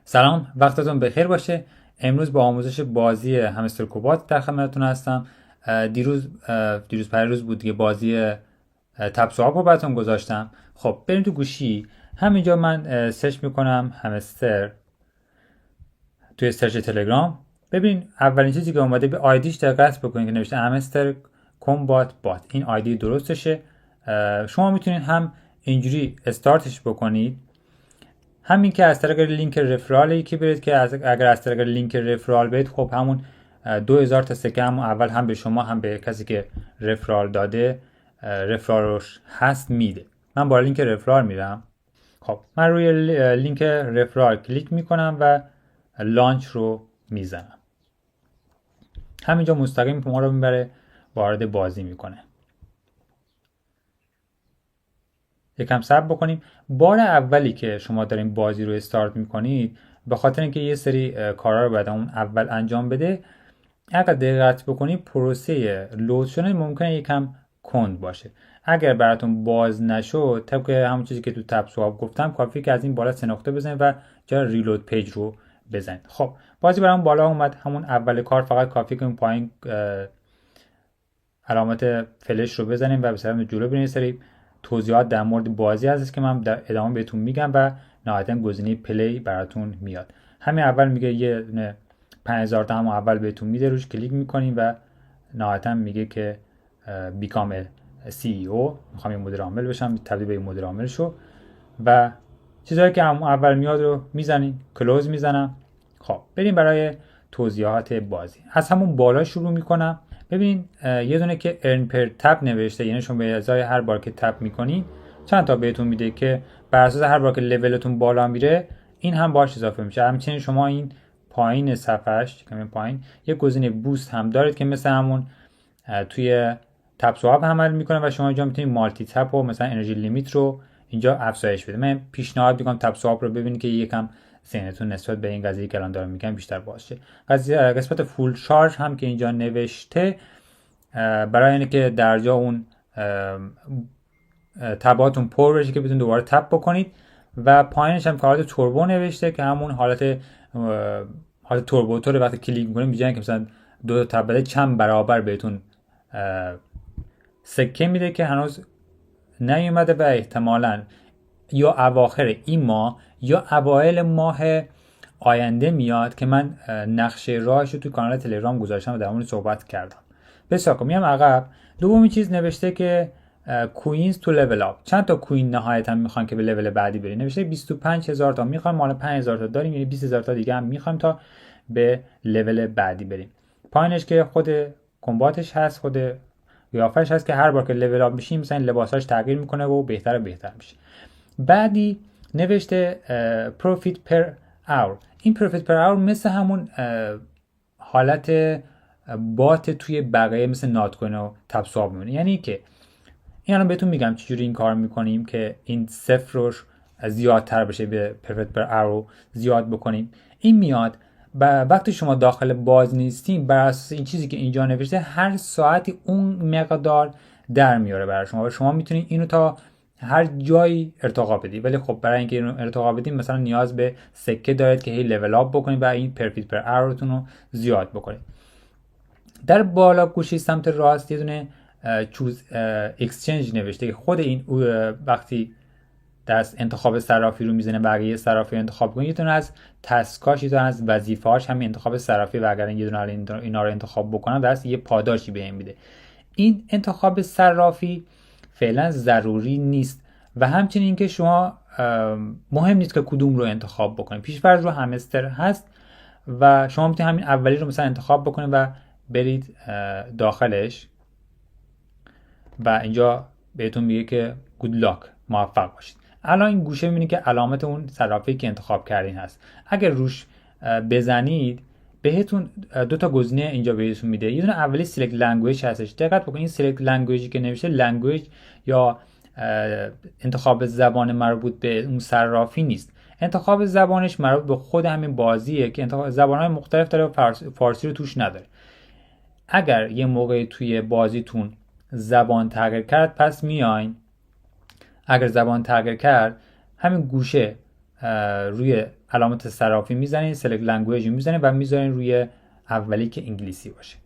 سلام، وقتتون بخیر باشه. امروز با آموزش بازی همستر کوبات در خدمتتون هستم. دیروز پریروز بود دیگه بازی تپ سواب رو براتون گذاشتم. خب بریم تو گوشی. همینجا من سرچ میکنم همستر توی سرچ تلگرام. ببین اولین چیزی که اومده به آیدیش دقت بکنید که نوشته همستر کومبات بات. این آیدی درستشه. شما میتونید هم اینجوری استارتش بکنید، همین که از طریق لینک رفرالی که برید که اگر از طریق لینک رفرال برید، خب همون 2000 تا سکه هم اول هم به شما هم به کسی که رفرال داده رفرالش هست میده. من با لینک رفرال میرم. خب من روی لینک رفرال کلیک میکنم و لانچ رو میزنم. همینجا مستقیم ما رو میبره وارد بازی میکنه. یکم صبر بکنیم. بار اولی که شما دارین بازی رو استارت میکنید، به خاطر اینکه یه سری کارا رو باید اون اول انجام بده، اگر دقت بکنید پروسه لود شدن ممکنه یکم کند باشه. اگر براتون باز نشد، طبق همون چیزی که تو تپ سواب گفتم، کافیه که از این بالا 3 نقطه بزنید و جا ریلود پیج رو بزنید. خب بازی برام بالا اومد. همون اول کار فقط کافیه که اون پایین علامت فلش رو بزنیم و به سمت جلو بریم. سری توضیحات در مورد بازی هست که من در ادامه بهتون میگم و نهایتا گزینه پلی براتون میاد. همین اول میگه یه 5000 تا هم اول بهتون میده، روش کلیک میکنیم و نهایتا میگه که بیکام سی ای او، میخوام یه مدیر عامل بشم، تبدیل به مدیر عامل شو و چیزایی که هم اول میاد رو میزنیم. کلوز میزنم. خب بریم برای توضیحات بازی. از همون بالا شروع میکنم. ببین یه دونه که ارن پر تپ نوشته، یعنی شما به ازای هر بار که تپ میکنین چند تا بهتون میده که بر اساس هر بار که لولتون بالا میره این هم باش اضافه میشه. همچنین شما این پایین صفحش کمی پایین یه گزینه بوست هم دارید که مثل همون توی تپ سواب عمل میکنه و شما اینجا میتونید مالتی تپ و مثلا انرژی لیمیت رو اینجا افزایش بده. من پیشنهاد میکنم تپ سواب رو ببینید که یکم ذهنتون نسبت به این قضیه که الان دارم میگم بیشتر باز شه. قسمت فول شارژ هم که اینجا نوشته، برای اینه که در جا اون تباتون پر بشه که بتونید دوباره تپ بکنید. و پایینش هم حالت توربو نوشته که همون حالت توربوتور، وقتی کلیک میکنید میگن که مثلا دو تا تب بده چند برابر بهتون سکه میده که هنوز نیومده و احتمالاً یا اواخر این ماه یا اوایل ماه آینده میاد که من نقشه راهش رو توی کانال تلگرام گذاشتم و در مورد صحبت کردم. بسیار میام عقب. دومی چیز نوشته که کوینز تو لول اپ. چند تا کوین نهایتا میخوان که به لول بعدی برین. نوشته 25000 تا میخوام، مال 5000 تا داریم، یعنی 20000 تا دیگه هم میخوایم تا به لول بعدی بریم. پایینش که خود کمباتش هست، خود قیافش هست که هر بار که لول اپ میشیم مثلا لباساش تغییر میکنه و بهتر و بهتر میشه. بعدی نوشته پروفیت پر اور. این پروفیت پر اور مثل همون حالت بات توی بقیه مثل نات کوین و تپ سواب میمونه. یعنی که این الان بهتون میگم چجوری این کار میکنیم که این صفر روش زیادتر بشه، به پروفیت پر اور زیاد بکنیم. این میاد وقتی شما داخل باز نیستیم، بر اساس این چیزی که اینجا نوشته هر ساعتی اون مقدار در میاره برای شما و شما میتونید اینو تا هر جایی ارتقا بدید. ولی خب برای اینکه اینو ارتقا بدید مثلا نیاز به سکه دارید که هی لول اپ بکنید و این پروفیت پر اورتون رو زیاد بکنید. در بالا گوشه سمت راست یه دونه چوز اکسچنج نوشته که خود این وقتی دست انتخاب صرافی رو میزنه بقیه صرافی رو انتخاب کنید، یه دونه از تسکاش، یه دونه از وظیفه‌هاش همین انتخاب صرافی و اگر یه دونه اینا رو انتخاب بکنم دست یه پاداشی بهم میده. این انتخاب صرافی فعلا ضروری نیست و همچنین اینکه شما مهم نیست که کدوم رو انتخاب بکنید. پیش‌فرض رو همستر هست و شما میتونید همین اولی رو مثلا انتخاب بکنید و برید داخلش و اینجا بهتون میگه که گود لاک، موفق باشید. الان این گوشه میبینید که علامت اون صرافی که انتخاب کردین هست. اگر روش بزنید بهتون دو تا گزینه اینجا بهتون میده. یه دونه اولی سیلکت لنگویج هستش. دقت بکنید این سیلکت لنگویجی که نوشته لنگویج یا انتخاب زبان مربوط به اون صرافی نیست. انتخاب زبانش مربوط به خود همین بازیه که انتخاب زبان‌های مختلف داره و فارسی رو توش نداره. اگر یه موقعی توی بازیتون زبان تغییر کرد پس میاین، اگر زبان تغییر کرد همین گوشه روی علامت صرافی میزنید، سلکت لنگویج میزنید و میذارین روی اولی که انگلیسی باشه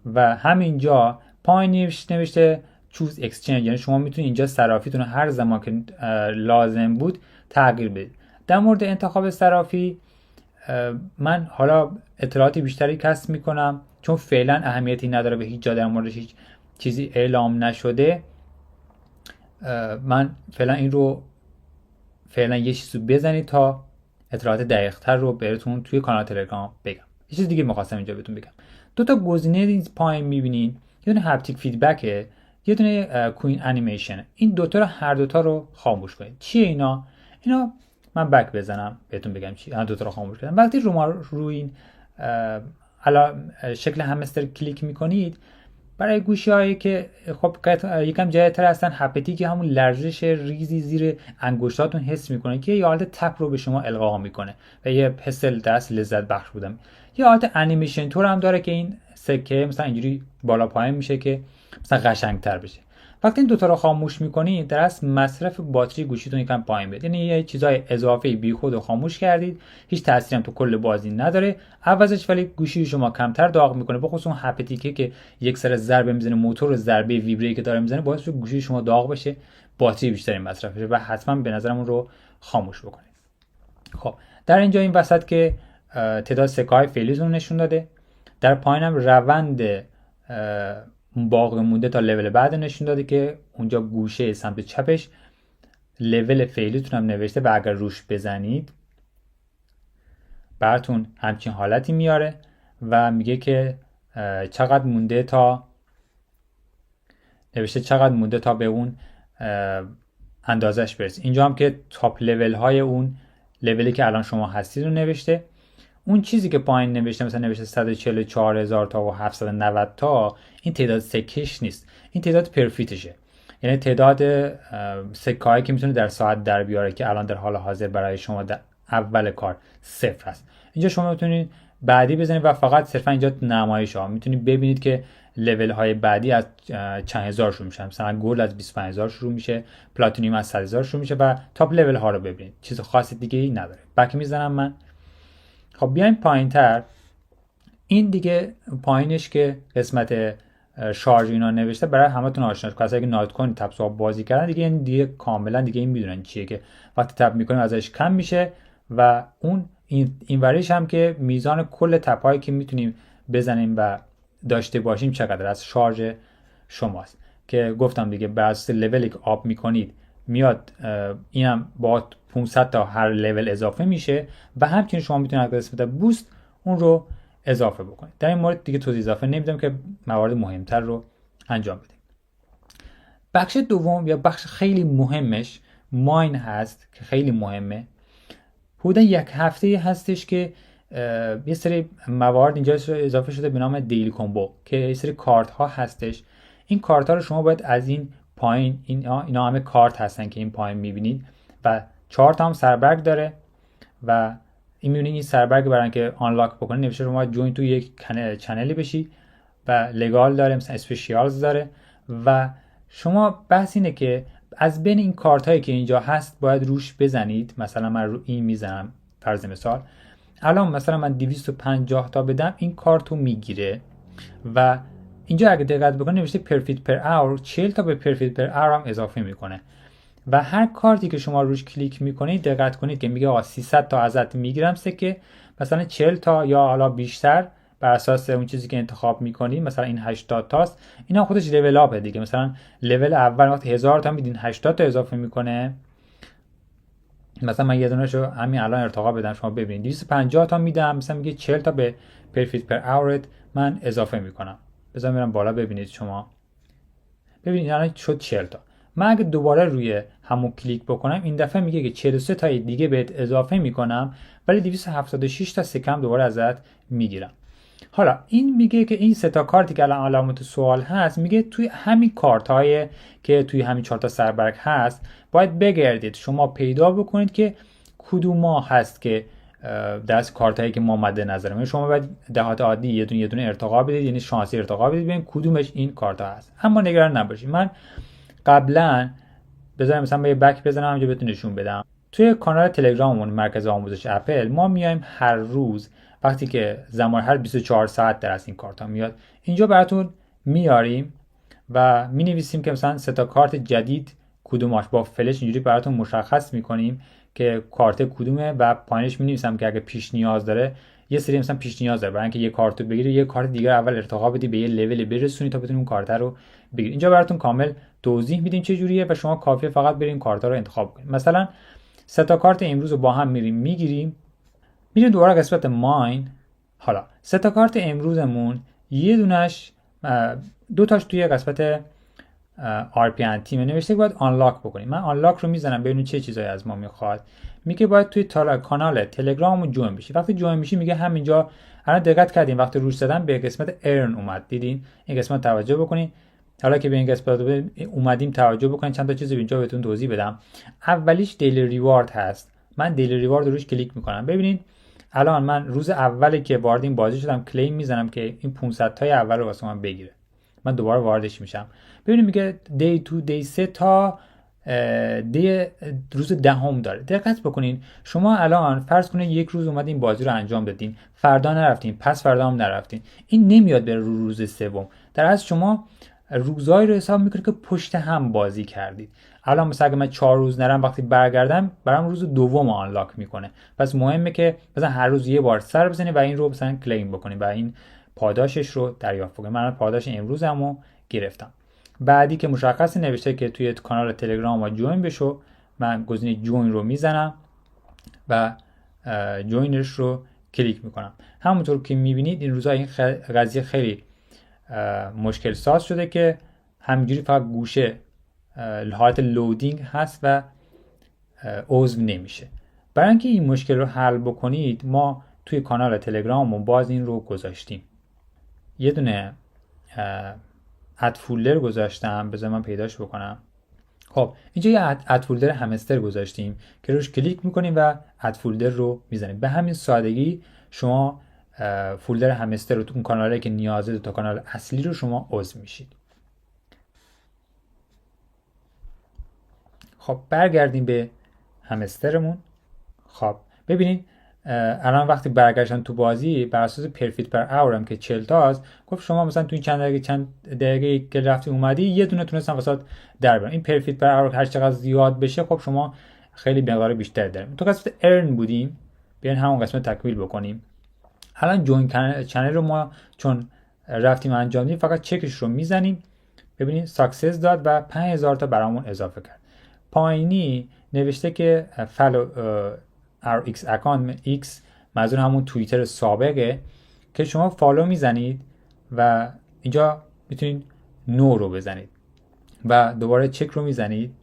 و همینجا پایین نوشته چوز اکسچنج، یعنی شما میتونید اینجا صرافیتون رو هر زمان که لازم بود تغییر بدید. در مورد انتخاب صرافی من حالا اطلاعاتی بیشتری کسب میکنم چون فعلا اهمیتی نداره، به هیچ جا در موردش هیچ چیزی اعلام نشده. من فعلا این رو یه چیزی بزنید تا اطلاعات دقیق تر رو بهتون توی کانال تلگرام بگم. یه چیز دیگه می‌خواستم اینجا بهتون بگم. دو تا گزینه این پایین می‌بینید، یه دونه هپتیک فیدبکه، یه دونه کوین انیمیشن. این دوتا رو هر دوتا رو خاموش کنید. چیه اینا من بک بزنم بهتون بگم چی. هر دوتا رو خاموش کردم. وقتی روی این شکل همستر کلیک می‌کنید، برای گوشی‌هایی که خب یکم جای‌تر هستن، هپتیک همون لرزش ریزی زیر انگشتاتون حس میکنه که یه حالت تپ رو به شما القا میکنه و یه حس دست لذت بخش بودم. یه حالت انیمیشن تور هم داره که این سکه مثلا اینجوری بالا پایین میشه که مثلا قشنگتر بشه. وقتی این دوتا رو خاموش میکنید در اصل مصرف باتری گوشیتون یکم پایین میاد، یعنی یه چیزای اضافه بیخود رو خاموش کردید، هیچ تأثیری هم تو کل بازی نداره، عوضش ولی گوشی شما کمتر داغ میکنه. بخصوص اون هپتیکه که یک سر ضربه میزنه، موتور ضربه ویبری که داره میزنه باعث میشه گوشی شما داغ بشه، باتری بیشتری مصرف بشه و حتما به نظرم اون رو خاموش بکنید. خب در اینجا این وسط که تعداد سکه‌های فعلیتون نشون داده، در پایینم روند باقی مونده تا لول بعد نشون داده که اونجا گوشه سمت چپش لول فعلیتون هم نوشته و اگر روش بزنید براتون همچین حالتی میاره و میگه که چقدر مونده تا به اون اندازش برسید. اینجا هم که تاپ لول های اون لولی که الان شما هستید رو نوشته. اون چیزی که پایین نوشته مثلا نوشته 144,000 تا و 790 تا، این تعداد سکش نیست، این تعداد پرفیتشه، یعنی تعداد سکه‌هایی که میتونه در ساعت در بیاره که الان در حال حاضر برای شما در اول کار 0 هست. اینجا شما میتونید بعدی بزنید و فقط صرفا اینجا نمایش ها میتونید ببینید که لول های بعدی از چند هزار شروع میشن، مثلا گلد از 25,000 شروع میشه، پلاتینیوم از 100,000 شروع میشه و تاپ لول ها رو ببینید. چیز خاصی دیگه ای نداره. بک میزنم من. خب بیایم پایین تر. این دیگه پایینش که قسمت شارژ اینا نوشته برای همتون آشنا شد. کسایی که نایت کوین تپ سواب بازی کردن دیگه کاملا دیگه این میدونن چیه که وقتی تپ میکنیم ازش کم میشه و اون این وریش هم که میزان کل تپ هایی که میتونیم بزنیم و داشته باشیم چقدر از شارژ شماست که گفتم دیگه بر اساس لولی که آپ میکنید میاد اینم با 500 تا هر لول اضافه میشه و همچنین شما میتونید از قسمت بوست اون رو اضافه بکنید. در این مورد دیگه توضیح اضافه نمیدم که موارد مهمتر رو انجام بدیم. بخش دوم یا بخش خیلی مهمش ماین هست که خیلی مهمه. حدود یک هفته هستش که یه سری موارد اینجا اضافه شده به نام دیلی کامبو که یه سری کارت ها هستش. این کارت ها رو شما باید از این پایین، اینا همه کارت هستن که این پایین میبینید و 4 تا هم سربرگ داره و این میبینید این سربرگ برای اینکه آنلاک بکنید نوشته شما جوین تو یک چنلی بشی و لگال داره، مثلا اسپشیالز داره و شما بحث اینه که از بین این کارت هایی که اینجا هست باید روش بزنید. مثلا من رو این میزنم فرض مثال، الان مثلا من 250 تا بدم این کارت رو میگیره و اینجا اگه دقت بکنید نوشته پرفیت پر اور، 40 تا به پرفیت پر اور هم اضافه میکنه و هر کارتی که شما روش کلیک میکنید دقت کنید که میگه 300 تا ازت میگیرم سکه، مثلا 40 تا یا حالا بیشتر بر اساس اون چیزی که انتخاب میکنید، مثلا این 80 تاست، اینا خودش لول اپه دیگه. مثلا لول اول وقتی 1000 تا میدین 80 تا اضافه میکنه، مثلا من یه دونهشو همین الان ارتقا بدم شما ببینید 250 تا میدم، مثلا میگه 40 تا به پرفیت پر اور من اضافه میکنم. بذار میرم بالا ببینید شما، ببینید الان شد 40 تا. من اگه دوباره روی همون کلیک بکنم این دفعه میگه که 43 تا دیگه بهت اضافه میکنم ولی 276 تا سکم دوباره ازت میگیرم. حالا این میگه که این سه تا کارتی که الان علامت سوال هست، میگه توی همین کارت‌های که توی همین 4 تا سربرگ هست باید بگردید شما پیدا بکنید که کدوم ما هست که دست کارتایی که ما مد نظرمه. شما باید دهات عادی یه دونه ارتقا بدید، یعنی شانسی ارتقا بدید ببین کدومش این کارت ها هست. اما نگران نباشید، من قبلا بذارم مثلا یه بک بزنم اینجا بهتون نشون بدم. توی کانال تلگراممون مرکز آموزش اپل ما میایم هر روز وقتی که زمان هر 24 ساعت در از این کارت ها میاد اینجا براتون میاریم و می نویسیم که مثلا 3 تا کارت جدید کدوماش با فلش اینجوری براتون مشخص میکنیم که کارت کدومه و پایینش می نویسم که اگه پیش نیاز داره یه سری مثلا پیش نیاز داره برای اینکه یه کارت رو بگیری یه کارت دیگه اول ارتقا بدی به یه لول برسونی تا بتونی اون کارت رو بگیری. اینجا براتون کامل توضیح میدیم چه جوریه و شما کافیه فقط برین کارت رو انتخاب کنید. مثلا 3 تا کارت امروز رو با هم میگیریم میریم دوباره قسمت ماین. حالا 3 تا کارت امروزمون یه دونش 2 تاش توی قسمت RPN تیم نوشته باید آنلاک بکنیم. من آنلاک رو میزنم ببینیم چه چیزایی از ما میخواد. میگه باید توی کانال تلگرام جوین بشی. وقتی جوین میشی میگه همینجا الان دقت کردین وقتی روش زدم به قسمت ارن اومد، دیدین این قسمت توجه بکنین. حالا که به این قسمت اومدیم توجه بکنین چند تا چیز اینجا بهتون توضیح بدم. اولیش دیلی ریوارد هست. من دیلی ریوارد روش کلیک میکنم. ببینید الان من روز اولی که وارد این بازی شدم کلیم میزنم که این 500 تای اول رو واسه من بگیره. من دوباره واردش میشم. ببینید میگه دی 2 دی 3 تا دی روز دهم داره. دقت بکنین شما الان فرض کنید یک روز اومدین این بازی رو انجام دادین، فردا نرفتین، پس فردا هم نرفتین، این نمیاد بره رو روز سوم. در اصل شما روزایی رو حساب میکنید که پشت هم بازی کردید. الان مثلا اگه من 4 روز نرم وقتی برگردم برام روز دوم آنلاک میکنه. پس مهمه که مثلا هر روز یه بار سر بزنید و این رو مثلا کلیم بکنید و این پاداشش رو دریافت بکنید. من پاداش امروزمو گرفتم. بعدی که مشخص نوشته که توی کانال تلگرام ما جوین بشو، من گزینه جوین رو میزنم و جوینش رو کلیک میکنم. همونطور که میبینید این روزا این قضیه خیلی مشکل ساز شده که همینجوری فقط گوشه حالت لودینگ هست و عضو نمیشه. برای اینکه این مشکل رو حل بکنید ما توی کانال تلگرام باز این رو گذاشتیم. یه دونه اد فولدر گذاشتم، بذار من پیداش بکنم. خب اینجا یه اد فولدر همستر گذاشتیم که روش کلیک میکنیم و اد فولدر رو میزنیم. به همین سادگی شما فولدر همستر رو تو اون کانالی که نیازه تا کانال اصلی رو شما عضو میشید. خب برگردیم به همسترمون. خب ببینید الان وقتی برگشتن تو بازی بر اساس پرفیت پر اورم که 40 تاست گفت شما مثلا تو این چند دقیقه که رفتی اومدی یه دونه تونستن واسات در بیارن. این پرفیت پر اور هر چقدر زیاد بشه خب شما خیلی مقدار بیشتر داریم. تو قسمت ارن بودیم، بیاین همون قسمت تکمیل بکنیم. الان جوین چنل رو ما چون رفتیم انجام دادیم فقط چکش رو میزنیم. ببینید ساکسس داد و 5000 تا برامون اضافه کرد. پایینی نوشته که فالو RX اکانت X منظور همون توییتر سابقه که شما فالو میزنید و اینجا میتونید نو رو بزنید و دوباره چک رو میزنید.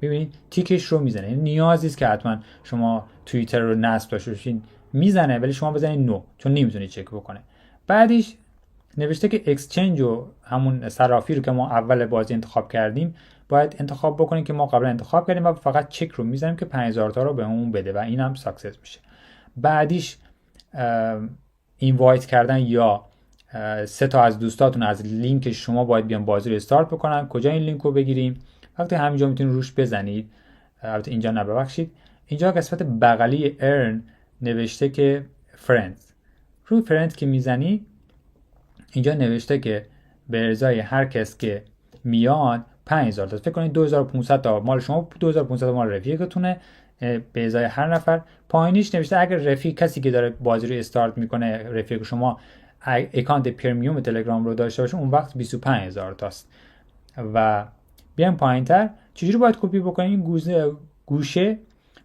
ببینید تیکش رو میزنه. یعنی نیازی است که حتما شما توییتر رو نصب داشته باشین میزنه ولی شما بزنید نو چون نمیتونید چک بکنه. بعدش نوشته که اکسچنج و همون صرافی رو که ما اول بازی انتخاب کردیم باید انتخاب بکنیم که ما قبلا انتخاب کردیم و فقط چک رو میزنیم که 5000 تا رو بهمون بده و این هم ساکسس میشه. بعدیش اینوایت کردن یا 3 تا از دوستاتون از لینک شما باید بیان بازی رو استارت بکنن. کجا این لینک رو بگیریم؟ وقتی همینجا میتونید روش بزنید. البته اینجا نببخشید. اینجا قسمت بغلی ارن نوشته که فرندز. روی فرند که میزنید اینجا نوشته که به ازای هر کس که میاد 5000 تا، فکر کنید 2500 تا مال شما، 2500 تا مال رفیقتونه به ازای هر نفر. پایینیش نوشته اگر رفیق کسی که داره بازی رو استارت میکنه رفیق شما اکانت پرمیوم تلگرام رو داشته باشه اون وقت 25000 تاست. و بیایم پایینتر چجوری باید کپی بکنیم؟ گوشه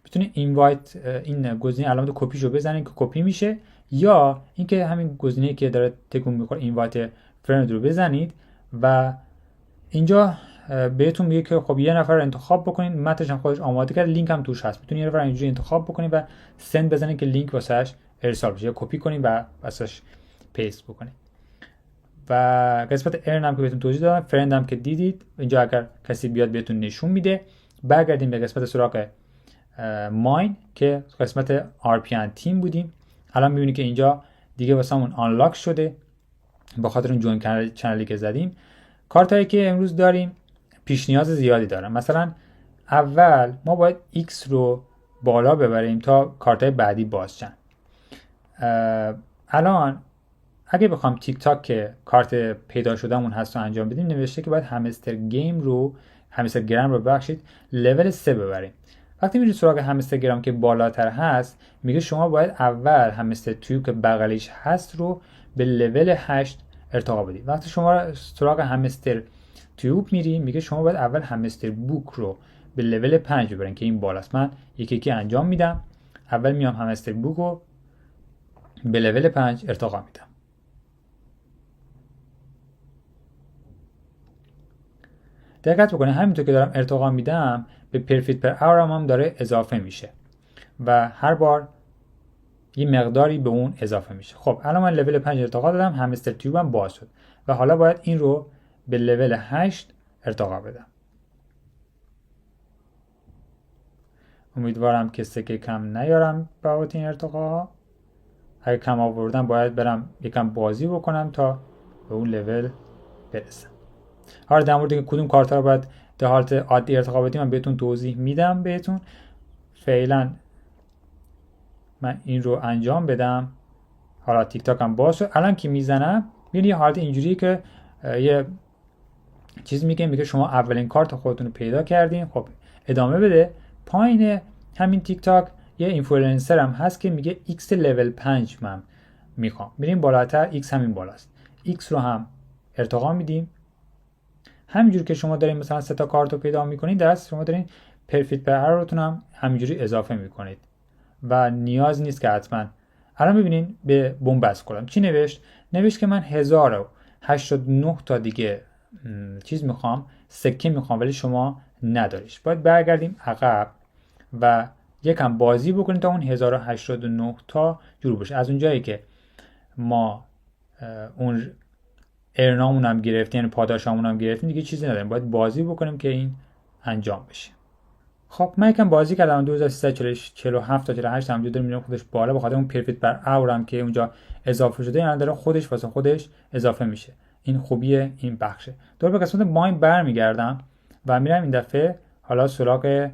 میتونید اینوایت این گزینه علامت کپیشو بزنید که کپی میشه، یا اینکه همین گزینه‌ای که داره تکون میخوره اینوایت فرند رو بزنید و اینجا بهتون میگه که خب یه نفر رو انتخاب بکنید. متنش هم خودش آماده کرده، لینک هم توش هست. میتونید یه نفر اینجوری انتخاب بکنید و سند بزنید که لینک واسش ارسال بشه، یا کپی کنید و واسش پیست بکنید. و قسمت ارن هم که بهتون توضیح دادم، فرند هم که دیدید اینجا اگر کسی بیاد بهتون نشون میده. برگردیم به قسمت سراغ ماین که قسمت RPN تیم بودیم. الان میبینید که اینجا دیگه واسمون آنلاک شده با خاطر اون جوین چنلی که زدیم. کارتایی که امروز داریم پیش نیاز زیادی دارن. مثلا اول ما باید X رو بالا ببریم تا کارت‌های بعدی باز شن. الان اگه بخوام تیک تاک که کارت پیدا شدهمون هست رو انجام بدیم، نوشته که باید همستر گرم رو ببخشید لول 3 ببریم. وقتی میرید سراغ همستر گرم که بالاتر هست، میگه شما باید اول همستر تیوب که بغلش هست رو به لول 8 ارتقا بدید. وقتی شما سراغ همستر تیوب میری، میگه شما باید اول همستر بوک رو به لول 5 ببرین که این بالاست. من یکی یکی انجام میدم. اول میام همستر بوک رو به لول 5 ارتقا میدم. دقت بکنید همینطور که دارم ارتقا میدم به پرفیت پر اورم هم داره اضافه میشه و هر بار یه مقداری به اون اضافه میشه. خب الان من لول 5 ارتقا دادم، همستر تیوبم باز شد و حالا باید این رو به لول 8 ارتقا بدم. امیدوارم که سکه کم نیارم بابت این ارتقاها. اگه کم آوردم باید برم یکم بازی بکنم تا به اون لول برسم. حالا در مورد کدوم کارت رو باید در حالت عادی ارتقا بدیم من بهتون توضیح میدم بهتون. فعلا من این رو انجام بدم. حالا تیک تاک هم باز شد. الان که میزنم ببینید یه حالت اینجوری که یه چیز میگه شما اولین کارت خودتون رو پیدا کردین. خب ادامه بده. پایین همین تیک تاک یه اینفلوئنسر هم هست که میگه X لول 5 من میخوام. میریم بالاتر، X همین بالاست. X رو هم ارتقا میدیم. همینجور که شما دارین مثلا 3 تا کارت رو پیدا میکنید، درست شما دارین پرفیت پر اورتون هم همینجوری اضافه میکنید و نیاز نیست که حتما. الان ببینین به بنبست کنم چی نوشت که من 1089 تا دیگه چیز میخوام، سکه میخوام، ولی شما نداریش. باید برگردیم عقب و یکم بازی بکنید تا اون 1089 تا جور بشه. از اونجایی که ما اون ارنامون هم گرفتیم، یعنی پاداشامون هم گرفتیم، دیگه چیزی نداریم. باید بازی بکنیم که این انجام بشه. خب من یکم بازی کردم، 2347 تا 48 هم داریم میرم خودش بالا، بخاطر اون پرفیت پر اورم که اونجا اضافه شده، یعنی داره خودش واسه خودش اضافه میشه. این خوبیه این بخشه. دوباره به قسمت ماین برمیگردم و میرم این دفعه حالا سراغ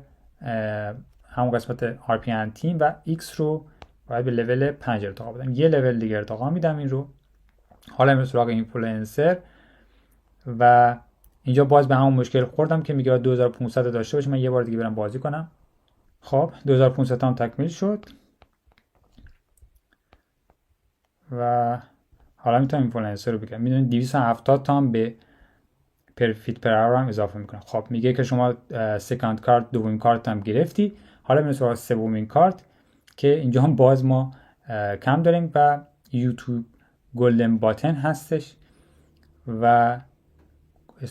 همون قسمت RPN تیم و X رو باید به لول 5 ارتقا بدم. یه لول دیگه ارتقا میدم این رو. حالا میرم سراغ اینفلوئنسر و اینجا باز به همون مشکل خوردم که میگه 2500 داشته باشه. من یه بار دیگه برم بازی کنم. خب 2500 هم تکمیل شد و حالا میتونم اینفلوئنسر رو بگم. میدونید 270 تا هم به پرفیت پر اور هم اضافه میکنه. خب میگه که شما سکند کارت، دومین کارت هم گرفتی. حالا میریم سراغ سومین کارت که اینجا هم باز ما کم داریم و یوتیوب گلدن باتن هستش و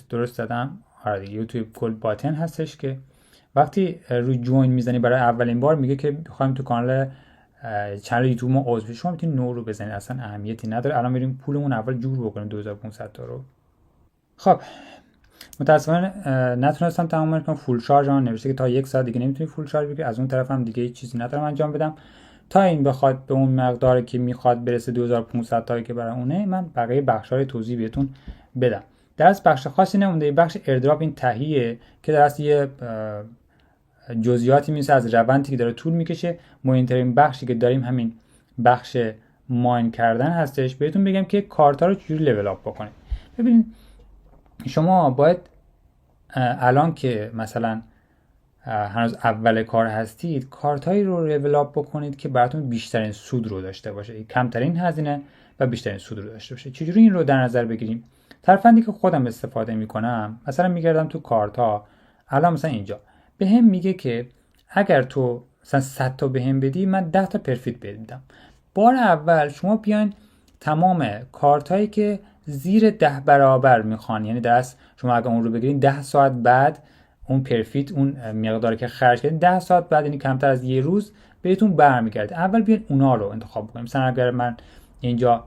درست زدم. آره دیگه یوتیوب گلد باتن هستش که وقتی روی جوین میزنی برای اولین بار میگه که میخوایم تو کانال یوتیوب ما عضو بشیم. شما میتونید نو رو بزنید، اصلا اهمیتی نداره. الان میریم پولمون اول جور بکنیم 2500 تا رو. خب متاسفانه نتونستم تمام کنم. فول شارژ هم نوشته که تا 1 ساعت دیگه نمیتونی فول شارژ بگیری. از اون طرف هم دیگه چیزی ندارم انجام بدم تا این بخواد به اون مقداری که میخواد برسه 2500 تایی که برای اونه. من بقیه بخشا رو توضیح بهتون بدم. درس بخش خاصی نمونده. بخش ایردراپ این تهیه که درس یه جزئیاتی میشه از روندی که داره طول میکشه. مهمترین بخشی که داریم همین بخش ماین کردن هستش. بهتون بگم که کارتا رو چجوری لول اپ بکنید. ببینید شما باید الان که مثلا هنوز اول کار هستید، کارتایی رو لول اپ بکنید که براتون بیشترین سود رو داشته باشه، کمترین هزینه و بیشترین سود رو داشته باشه. چجوری این رو در نظر بگیریم؟ ترفندی که خودم استفاده میکنم، مثلا میگردم تو کارتا. الان مثلا اینجا بهم میگه که اگر تو مثلا 100 تا بهم بدی، من 10 تا پرفیت بهت میدم. بار اول شما بیاین تمام کارتایی که زیر 10 برابر میخوان، یعنی درست شما اگه اون رو بگیرین 10 ساعت بعد اون پرفیت، اون مقداری که خرج کردین 10 ساعت بعد، یعنی کمتر از یه روز بهتون برمیگرده. اول بیاین اونا رو انتخاب بکنیم. مثلا اگر من اینجا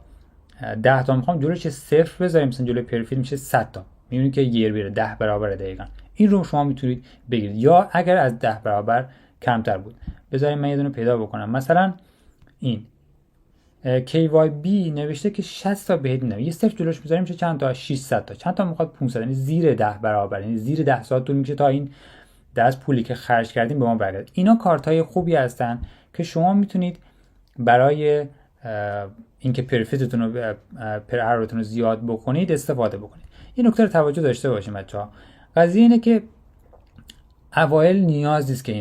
10 تا میخوام، جلوش 0 بذاریم، مثلا جلوی پرفیت میشه 100 تا. میبینید که یه میره 10 برابر دقیقاً. این رو شما میتونید بگیرید. یا اگر از 10 برابر کمتر بود، بذاریم من یه دونه پیدا بکنم. مثلا این KYB نوشته که 60 تا بهت میدم. یه صفر جلوش میذاریم میشه چند تا؟ 600 تا. چند تا میخواد؟ 500. یعنی زیر 10 برابر، یعنی زیر 10 ساعت طول میشه تا این از پولی که خرج کردین به ما برگرده. اینا کارت های خوبی هستن که شما میتونید برای اینکه پرفیتتون رو پر اورتون رو زیاد بکنید استفاده بکنید. این نکته رو توجه داشته باشید بچه‌ها. قضیه اینه که اوایل نیاز نیست که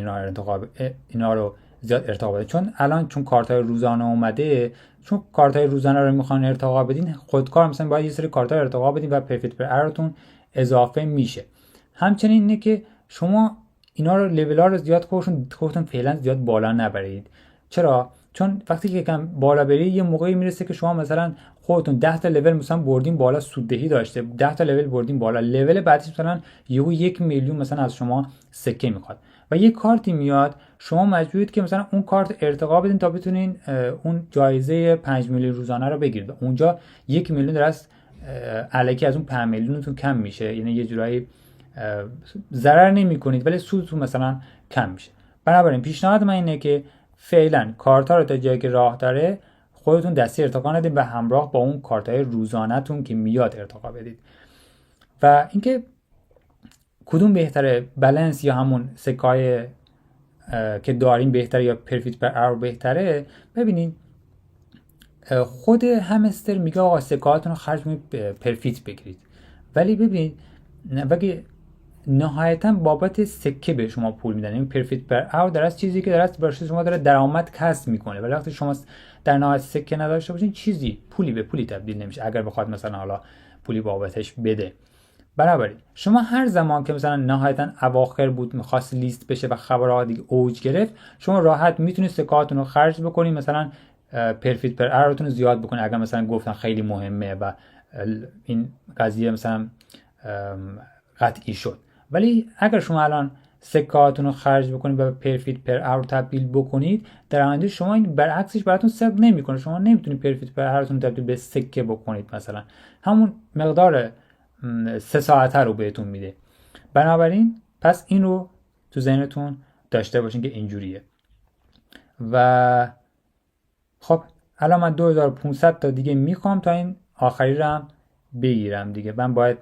اینا رو زیاد ارتقا بدید، چون الان چون کارت‌های روزانه اومده، چون کارت‌های روزانه رو میخوان ارتقا بدین، خودکار مثلا باید یه سری کارت‌ها ارتقا بدین و پرفیت پر اورتون اضافه میشه. همچنین اینه که شما اینا رو لول‌ها رو زیاد خودتون فعلا زیاد بالا نبرید. چرا؟ چون وقتی که یکم بالا بری یه موقعی میرسه که شما مثلا خودتون 10 تا لول مثلا بردین بالا، سوددهی داشته 10 تا لول بردین بالا، لول بعدش مثلا یهو 1 میلیون مثلا از شما سکه میخواد و یه کارتی میاد، شما مجبورید که مثلا اون کارت ارتقا بدین تا بتونین اون جایزه 5 میلیون روزانه رو بگیرید. اونجا 1 میلیون درست الکی از اون 5 میلیونتون کم میشه، یعنی یه جورایی ضرر نمی‌کنید ولی سودتون مثلا کم میشه. بنابراین پیشنهاد من اینه که فعلا کارت‌ها رو تا جایی که راه داره خودتون دستی ارتقا ندید و همراه با اون کارت‌های روزانه‌تون که میاد ارتقا بدید. و اینکه کدوم بهتره، بالانس یا همون سکای که داریم بهتره یا پرفیت پر اور بهتره؟ ببینید خود همستر میگه آقا سکاتون رو خرج کنید پرفیت بگیرید، ولی ببینید وقتی نهایتا بابت سکه به شما پول میدن، این پرفیت پر اور درست چیزی که درست برای شما داره درآمد کسب میکنه، ولی وقتی شما در نهایت سکه نداشته باشین چیزی پولی به پولی تبدیل نمیشه اگر بخواد مثلا حالا پولی بابتش بده. بنابراین شما هر زمان که مثلا نهایتا اواخر بود میخواست لیست بشه و خبرها دیگه اوج گرفت، شما راحت میتونید سکاتون رو خرج بکنید، مثلا پرفیت پر اورتون رو زیاد بکنید اگر مثلا گفتن خیلی مهمه و این قضیه مثلا قطعی شد. ولی اگر شما الان سکاتون رو خرج بکنید و پرفیت پر اور تبدیل بکنید، در آینده شما این برعکسش براتون صدق نمیکنه، شما نمیتونید پرفیت پر اورتون تبدیل به سکه بکنید، مثلا همون مقدار 3 ساعته رو بهتون میده. بنابراین پس این رو تو ذهنتون داشته باشین که اینجوریه. و خب الان من 2500 تا دیگه میخوام تا این آخری رو هم بگیرم دیگه. من باید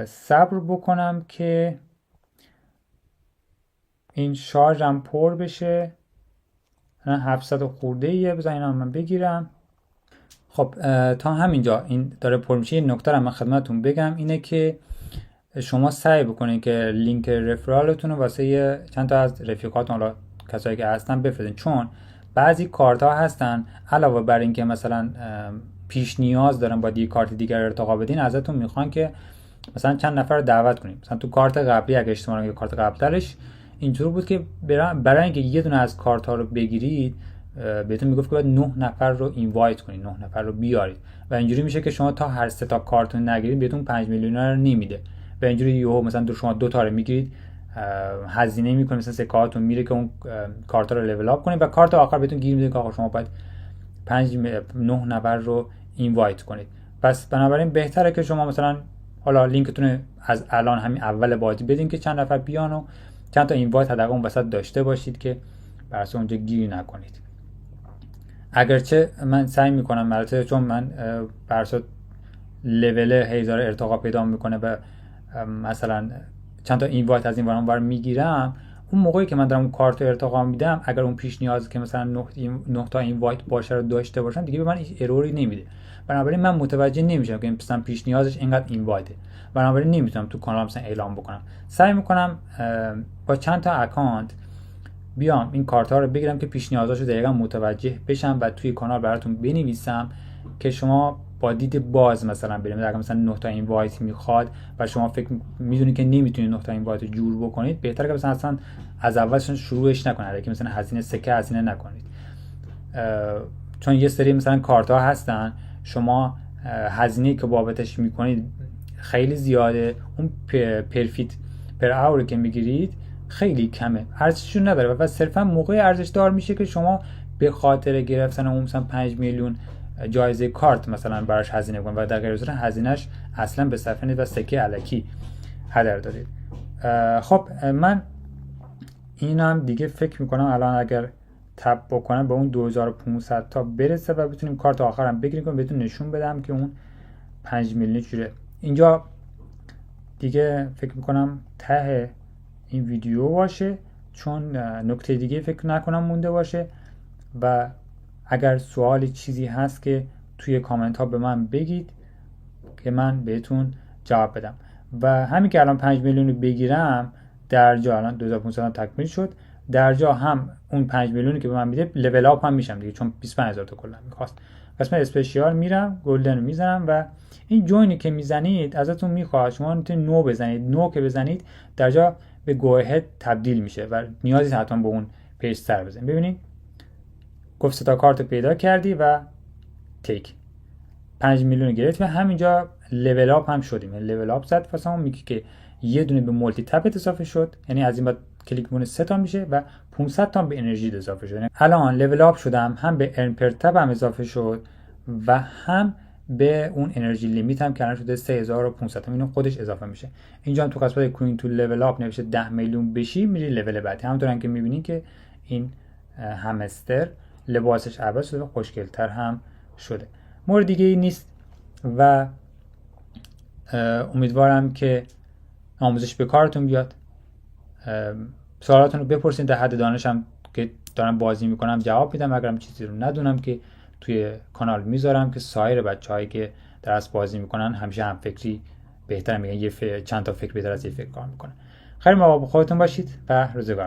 صبر بکنم که این شارژم پر بشه. 700 خورده ایه، بذار اینا من بگیرم. خب تا همینجا این داره پر میشه. یه نکته رو من خدمتتون بگم اینه که شما سعی بکنید که لینک رفرالتون رو واسه چند تا از رفیقاتون، حالا کسایی که هستن، بفرستین، چون بعضی کارت ها هستن علاوه بر این که مثلا پیش نیاز دارن با یه کارت دیگر ارتقا بدین، ازتون میخوان که مثلا چند نفر رو دعوت کنید. مثلا تو کارت قبلی اگه اشتباه نکنم کارت قبلش اینطور بود که برای اینکه یه دونه از کارت ها رو بگیرید بهتون میگفت که باید 9 نفر رو اینوایت کنید، 9 نفر رو بیارید و اینجوری میشه که شما تا هر 3 تا کارتون نگیرید بهتون 5 میلیون رو نمیده و اینجوری یهو مثلا شما 2 تا رو میگیرید، هزینه میکنید، مثلا سکاتون میره که اون کارت رو لول اپ کنید و کارت آخر بهتون گیر میده که آقا شما باید 9 نفر رو اینوایت کنید. پس بنابراین بهتره که شما مثلا حالا لینکتون از الان همین اول بازی بدین که چند نفر بیان و چند تا اینوایت حداقل اون وسط داشته باشید که برای اونجا گیر نکنید. اگرچه من سعی میکنم البته چون من برای لول هزار ارتقا پیدا میکنه و مثلا چند تا اینوایت از این ور میگیرم، اون موقعی که من دارم اون کارت ارتقا میدم اگر اون پیش نیازی که مثلا 9 تا اینوایت باشه رو داشته باشم دیگه به من هیچ اروری نمیده. بنابراین من متوجه نمیشم که مثلا پیش نیازش اینقدر اینوایته، بنابراین نمیتونم تو کانال مثلا اعلام بکنم. سعی میکنم با چند تا اکانت بیام این کارت ها رو بگیرم که پیش نیازاشو دقیقاً متوجه بشم و توی کانال براتون بنویسم که شما با دید باز مثلا بریم اگر مثلا 9 تا اینوایت میخواد و شما فکر میدونید که نمیتونید 9 تا اینوایت رو جور بکنید، بهتره که مثلا اصلا از اولش شروعش نکنید، که مثلا هزینه سکه هزینه نکنید. چون یه سری مثلا کارت ها هستن شما هزینه‌ای که بابتش میکنید خیلی زیاده، اون پرفیت پر اور که میگیرید خیلی کمه، ارزششون نداره و صرفا موقع ارزش دار میشه که شما به خاطر گرفتن اون مثلا 5 میلیون جایزه کارت مثلا براش هزینه کنید و در غیر صورت هزینهش اصلا به صرفه نیست و سکه الکی هدر دارید. خب من اینم دیگه فکر میکنم الان اگر تپ بکنم به اون 2500 تا برسه و بتونیم کارت آخرم بگیریم که بهتون نشون بدم که اون 5 میلیون چجوره. اینجا دیگه فکر میکنم ته این ویدیو باشه، چون نکته دیگه فکر نکنم مونده باشه. و اگر سوالی چیزی هست که توی کامنت ها به من بگید که من بهتون جواب بدم. و همین که الان 5 میلیون رو بگیرم، در جا الان 2500 تکمیل شد، در جا هم اون 5 میلیونی که به من میده لول اپ هم میشم دیگه، چون 25000 تا کلا میخواست. قسمت اسپشیال میرم، گلدن میزنم و این جوینی که میزنید ازتون میخواد شما میتونید نو بزنید. نو که بزنید در جا به گو اهد تبدیل میشه و نیازی حتما به اون پیج سر بزنید. ببینید گفت 3 تا کارت پیدا کردی و تیک 5 میلیون گرفت و همینجا لول اپ هم شدیم. لول اپ زد واسمون، میگه که یه دونه به مولتی تپت اضافه شد، یعنی از این بعد کلیک کنه 3 تا میشه و 500 تا به انرژی اضافه شد. یعنی الان لول اپ شدم، هم به ارن پر تپ هم اضافه شد و هم به اون انرژی لیمیت هم که الان شده 3500 تا، اینو خودش اضافه میشه. اینجا هم تو قسمت کوین تو لول اپ نوشته 10 میلیون بشی میری لول بعدی. همونطور که میبینین که این همستر لباسش عوض شده و خوشگل‌تر هم شده. مورد دیگه ای نیست و امیدوارم که آموزش به کارتون بیاد. سوالاتون رو بپرسین، در حد دانشم که دارم بازی میکنم جواب میدم. اگرم چیزی رو ندونم که توی کانال میذارم که سایر بچه‌هایی که درس بازی میکنن همیشه هم فکری بهتر میگن، چند تا فکر بهتر از یه فکر کار میکنن. خیلی مواظب خودتون باشید و روزگار